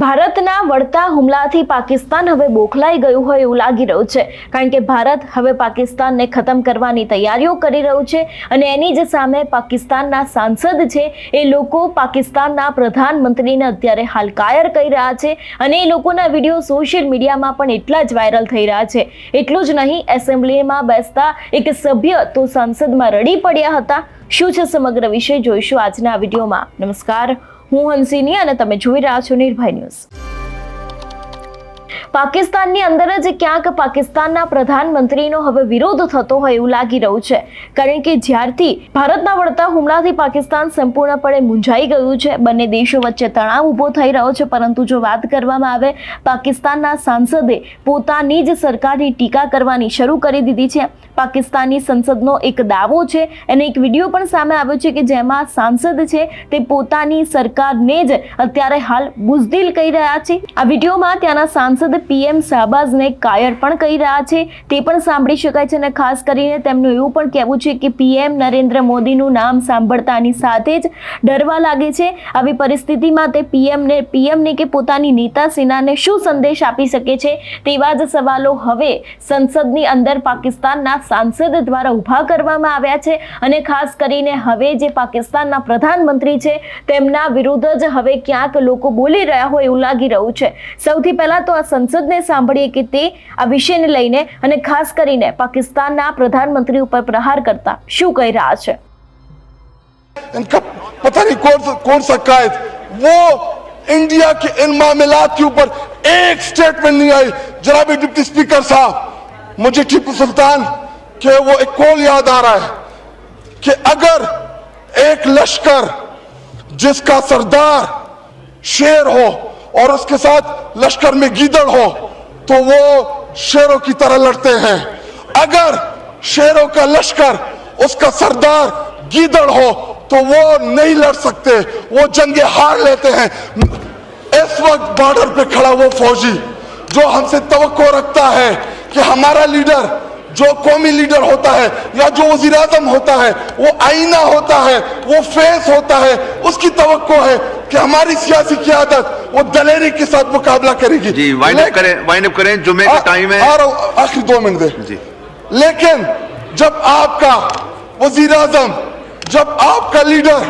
ભારતના વળતા હુમલાથી પાકિસ્તાન હવે બોખલાઈ ગયું હોય એવું લાગી રહ્યું છે, કારણ કે ભારત હવે પાકિસ્તાનને ખતમ કરવાની તૈયારીઓ કરી રહ્યું છે અને એની જ સામે પાકિસ્તાનના સાંસદ છે એ લોકો પાકિસ્તાનના પ્રધાનમંત્રીને અત્યારે હાલ કાયર કહી રહ્યા છે અને એ લોકોના વિડીયો સોશિયલ મીડિયામાં પણ એટલા જ વાયરલ થઈ રહ્યા છે। એટલું જ નહીં, એસેમ્બલીમાં બેસતા એક સભ્ય તો સંસદમાં રડી પડ્યા હતા। શું છે સમગ્ર વિષય જોઈશું આજના આ વિડીયોમાં। નમસ્કાર, હું હંસિની અને તમે જોઈ રહ્યા છો નિર્ભય ન્યૂઝ। પાકિસ્તાનની અંદર જ ક્યાંક પાકિસ્તાનના પ્રધાનમંત્રીનો હવે વિરોધ થતો હોય એવું લાગી રહ્યું છે, કારણ કે જ્યારથી ભારતના વળતા હુમલાથી પાકિસ્તાન સંપૂર્ણપણે મૂંઝાઈ ગયું છે, બંને દેશો વચ્ચે તણાવ ઊભો થઈ રહ્યો છે। પરંતુ જો વાત કરવામાં આવે, પાકિસ્તાનના સાંસદે પોતાની જ સરકારની ટીકા કરવાની શરૂ કરી દીધી છે। પાકિસ્તાની સંસદનો એક દાવો છે, એને એક વિડીયો પણ સામે આવ્યો છે કે જેમાં સાંસદ છે તે પોતાની સરકારને જ અત્યારે હાલ બુઝદિલ કહી રહ્યા છે। આ વિડીયોમાં ત્યાંના સાંસદ પીએમ શાહબાઝને કાયર પણ કહી રહ્યા છે, તે પણ સાંભળી શકાય છે અને ખાસ કરીને તેમનું એવું પણ કહેવું છે કે પીએમ નરેન્દ્ર મોદીનું નામ સાંભળતાની સાથે જ ડરવા લાગે છે। આવી પરિસ્થિતિમાં તે પીએમને કે પોતાની નેતા સેનાને શું સંદેશ આપી શકે છે, તેવા જ સવાલો હવે સંસદની અંદર પાકિસ્તાનના સાંસદ દ્વારા ઊભા કરવામાં આવ્યા છે અને ખાસ કરીને હવે જે પાકિસ્તાનના પ્રધાનમંત્રી છે તેમના વિરુદ્ધ જ હવે ક્યાંક લોકો બોલી રહ્યા હોય એવું લાગી રહ્યું છે। સૌથી પહેલા તો આ સંસદને સાંભળીએ કે તે આ વિષયને લઈને અને ખાસ કરીને પાકિસ્તાનના પ્રધાનમંત્રી ઉપર પ્રહાર કરતા શું કહી રહ્યા છે। इनका पता नहीं कौन सा कायद वो इंडिया के इन मामलात के ऊपर एक स्टेटमेंट नहीं आई। जनाब डिप्टी स्पीकर साहब, मुझे टीपू सुल्तान के वो एक कॉल याद आ रहा है कि अगर एक लश्कर जिसका सरदार शेर हो और उसके साथ लश्कर में गीदड़ हो तो वो शेरों की तरह लड़ते हैं। अगर शेरों का लश्कर उसका सरदार गीदड़ हो तो वो नहीं लड़ सकते, वो जंगे हार लेते हैं। इस वक्त बॉर्डर पे खड़ा वो फौजी जो हमसे तवक्को रखता है कि हमारा लीडर जो कौमी लीडर होता है या जो वज़ीर आज़म होता है वो आईना होता है, वो फेस होता है, उसकी तवक्को है कि हमारी सियासी क़यादत वो दलेरी के साथ मुकाबला करेगी। जी, वाइंड अप करें, जुम्मे का टाइम है। आखिरी 2 मिनट दे जी। लेकिन जब आपका वज़ीर आज़म, जब आपका लीडर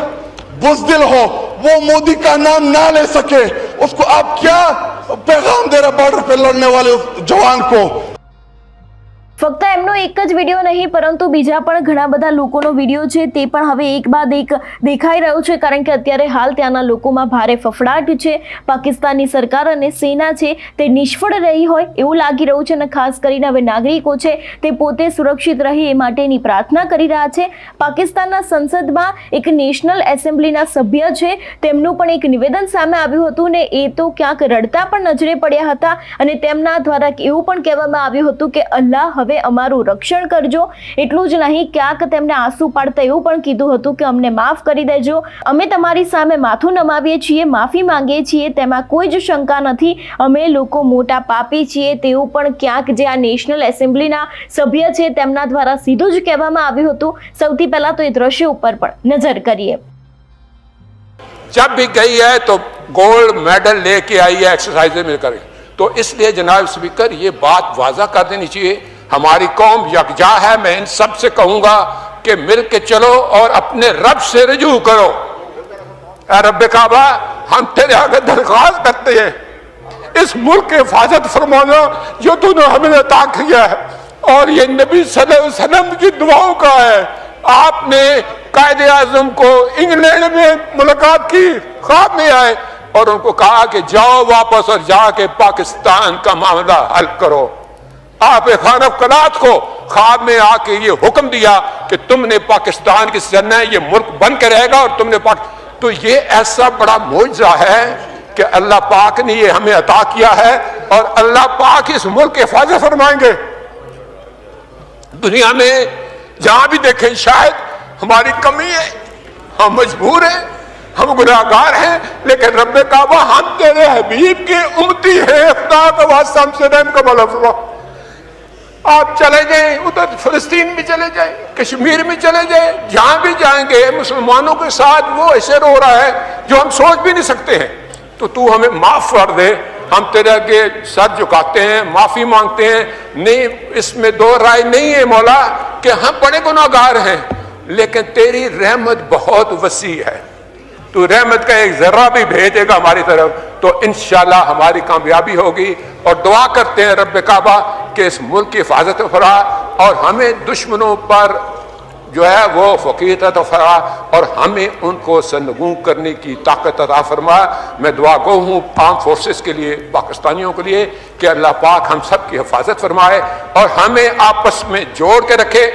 बुज़दिल हो, वो मोदी का नाम ना ले सके, उसको आप क्या पैगाम दे रहे बॉर्डर पे लड़ने वाले जवान को। ફક્ત એમનો એક જ વિડીયો નહીં પરંતુ બીજા પણ ઘણા બધા લોકોનો વિડીયો છે તે પણ હવે એક બાદ એક દેખાઈ રહ્યો છે, કારણ કે અત્યારે હાલ ત્યાંના લોકોમાં ભારે ફફડાટ છે। પાકિસ્તાનની સરકાર અને સેના છે તે નિષ્ફળ રહી હોય એવું લાગી રહ્યું છે અને ખાસ કરીને હવે નાગરિકો છે તે પોતે સુરક્ષિત રહે એ માટેની પ્રાર્થના કરી રહ્યા છે। પાકિસ્તાનના સંસદમાં એક નેશનલ એસેમ્બલીના સભ્ય છે, તેમનું પણ એક નિવેદન સામે આવ્યું હતું ને એ તો ક્યાંક રડતા પણ નજરે પડ્યા હતા અને તેમના દ્વારા એવું પણ કહેવામાં આવ્યું હતું કે અલ્લાહ હવે અમારું રક્ષણ કરજો। એટલું જ નહીં, ક્યાંક તેમને આંસુ પાડતા એવું પણ કીધું હતું કે અમને માફ કરી દેજો, અમે તમારી સામે માથું નમાવીએ છીએ, માફી માંગીએ છીએ, તેમાં કોઈ જ શંકા નથી, અમે લોકો મોટા પાપી છીએ, તેવું પણ ક્યાંક જે આ નેશનલ એસેમ્બલીના સભ્ય છે તેમના દ્વારા સીધું જ કહેવામાં આવ્યું હતું। સૌથી પહેલા તો એ દ્રશ્ય ઉપર પણ નજર કરીએ। जब भी गई है तो गोल्ड मेडल लेके आई है एक्सरसाइज में करें, तो इसलिए जनाब स्पीकर ये बात वाज़ा कर देनी चाहिए, हमारी कौम यकजा है। मैं इन सब से कहूंगा कि मिल के चलो और अपने रब से रजू करो। रब काबा, हम तेरे आगे दरख्वास्त करते हैं, इस मुल्क की हिफाजत फरमाना जो तूने हमें अता किया है, और ये नबी सल्लल्लाहु अलैहि वसल्लम की दुआओं का है। आपने कायदे आज़म को इंग्लैंड में मुलाकात की, ख्वाब में आए और उनको कहा कि जाओ वापस और जाके पाकिस्तान का मामला हल करो। आप खान कलात को ख्वाब में आके ये हुक्म दिया कि तुमने पाकिस्तान की सरना है, ये मुल्क बन के रहेगा और तुमने तो ये ऐसा बड़ा मोइज़ा है कि अल्लाह पाक ने ये हमें अता किया है और अल्लाह पाक इस मुल्क की हिफाजत फरमाएंगे। दुनिया में जहां भी देखें शायद हमारी कमी है, हम मजबूर हैं, हम गुनाहगार हैं, लेकिन रब्बे काबा हम तेरे हबीब के उम्मती हैं, खुदा का वास्ता हमसे रहम का मौला फरमा। आप चले जाएं, उधर फिलिस्तीन में चले जाएं, कश्मीर में चले जाएं, जहां भी जाएंगे मुसलमानों के साथ वो ऐसे रो रहा है जो हम सोच भी नहीं सकते हैं। तो तू हमें माफ कर दे, हम तेरे आगे सर झुकाते हैं, माफी मांगते हैं। नहीं, इसमें दो राय नहीं है मौला कि हम बड़े गुनाहगार हैं, लेकिन तेरी रहमत बहुत वसी है। तू रहमत का एक जर्रा भी भेजेगा हमारी तरफ तो इंशाल्लाह हमारी कामयाबी होगी। और दुआ करते हैं रब काबा कि इस मुल्क की हिफाजत फरा और हमें दुश्मनों पर जो है वो फकीर अता फरमा और हमें उनको सरनगू करने की ताकत अता फरमा। मैं दुआ गो हूँ आर्म फोर्सेस के लिए, पाकिस्तानियों के लिए कि अल्लाह पाक हम सब की हिफाजत फरमाए और हमें आपस में जोड़ के रखे।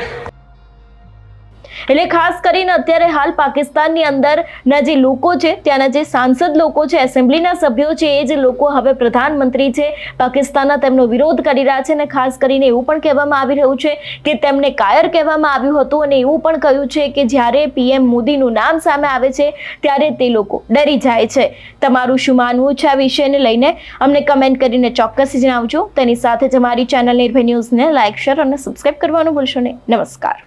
એટલે ખાસ કરીને અત્યારે હાલ પાકિસ્તાનની અંદરના જે લોકો છે, ત્યાંના જે સાંસદ લોકો છે, એસેમ્બલીના સભ્યો છે, એ જ લોકો હવે પ્રધાનમંત્રી છે પાકિસ્તાનના તેમનો વિરોધ કરી રહ્યા છે અને ખાસ કરીને એવું પણ કહેવામાં આવી રહ્યું છે કે તેમને કાયર કહેવામાં આવ્યું હતું અને એવું પણ કહ્યું છે કે જ્યારે પીએમ મોદીનું નામ સામે આવે છે ત્યારે તે લોકો ડરી જાય છે। તમારું શું માનવું છે આ વિષયને લઈને અમને કમેન્ટ કરીને ચોક્કસ જણાવજો। તેની સાથે જ અમારી ચેનલ નિર્ભય ન્યૂઝને લાઇક, શેર અને સબસ્ક્રાઇબ કરવાનું ભૂલશો નહીં। નમસ્કાર।